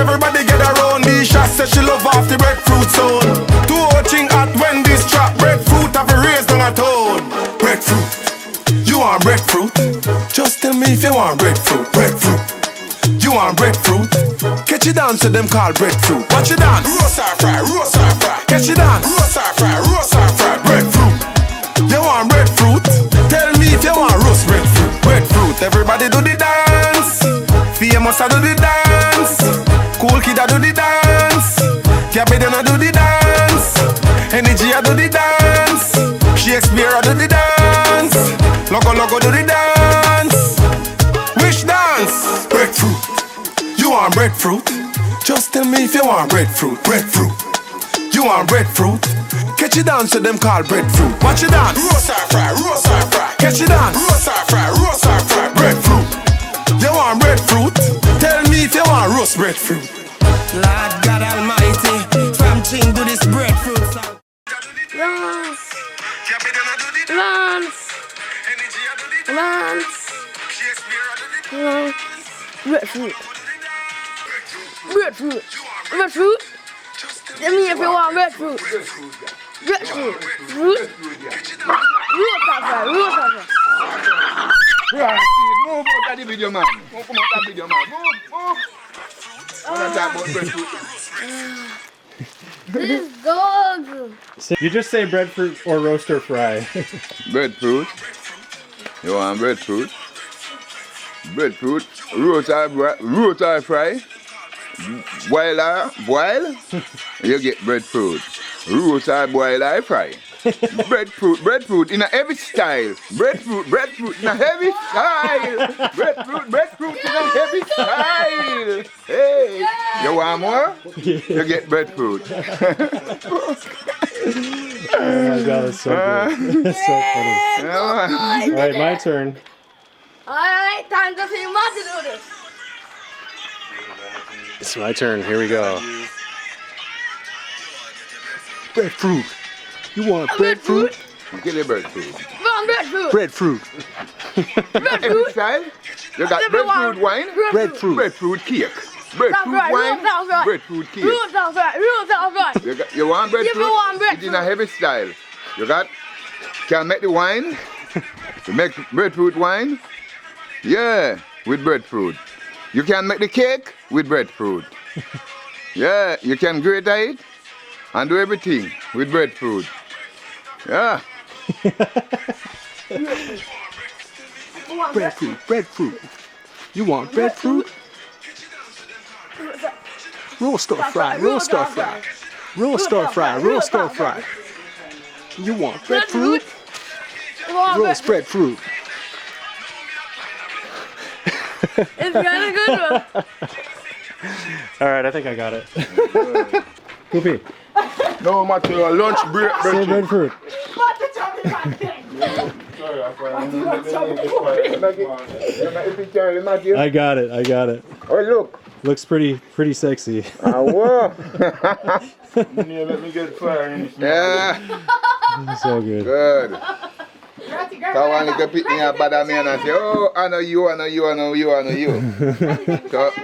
everybody get around. The shot said she love off the breadfruit zone. Too hot thing hot when this trap. Breadfruit have a raise down a tone. Breadfruit, you want breadfruit? Just tell me if you want breadfruit. Breadfruit, you want breadfruit? Catch it down to them call breadfruit. Watch it dance. Roast or fry, roast or fry. Catch it down. Roast or fry, roast or fry. Breadfruit, you want breadfruit? Tell me if you want roast breadfruit. Breadfruit, everybody do the dance. Famous I do the dance. Cool kid I do the dance. Cabin I do the dance. Energy I do the dance. Shakespeare I do the dance. Logo do the dance. Which dance? Breadfruit, you want breadfruit? Just tell me if you want breadfruit. Breadfruit, you want breadfruit? Catch it down to them call breadfruit. Watch it dance. Roast or fry, roast or fry. Catch it dance. Roast or fry, roast or fry. Breadfruit, you want breadfruit? Tell me if you want roast breadfruit. Lord God Almighty, from Ching to this breadfruit song. Breadfruit. Breadfruit. Breadfruit. Tell me if you want breadfruit. Breadfruit. Fruit. Right, move out of the video, man. Move out of the video, man. Move. I want to talk about breadfruit. This dog. You just say breadfruit or roast or fry. Breadfruit. You want breadfruit? Breadfruit. Roast or fry. Boil. You get breadfruit. Roast or boil or fry. Breadfruit in a heavy style. Breadfruit in a heavy style. Breadfruit in a heavy style. Hey, you want more? You get breadfruit. Oh my god, that's so good. That's so funny. Yeah. Alright, my turn. Alright, time to see Mom to do this. It's my turn. Here we go. Breadfruit. You want breadfruit? Get the breadfruit. Want breadfruit. Breadfruit. Heavy style. You got breadfruit wine. Breadfruit. Breadfruit cake. Breadfruit wine. Breadfruit cake. You want breadfruit? It's in a heavy style. You can make the wine. You make breadfruit wine. Yeah, with breadfruit. You can make the cake with breadfruit. Yeah, you can grate it and do everything with breadfruit. Yeah. Breadfruit. You want breadfruit? Roast or fry. Roast or fry. You want breadfruit? Roast breadfruit. It's kind of good one. Alright, I think I got it. Poopy. No matter your lunch break. Say breadfruit. I got it. Oh, look. Looks pretty sexy. Wow. Let me get fire. Yeah. So good. Good. So one little pick me up bad man and say, oh, I know you. So,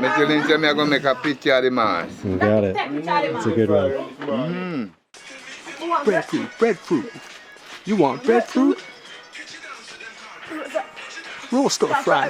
me telling you, I'm going to make a picture of the mask. You got it. It's a good one. Breadfruit. You want breadfruit? Roast or fry.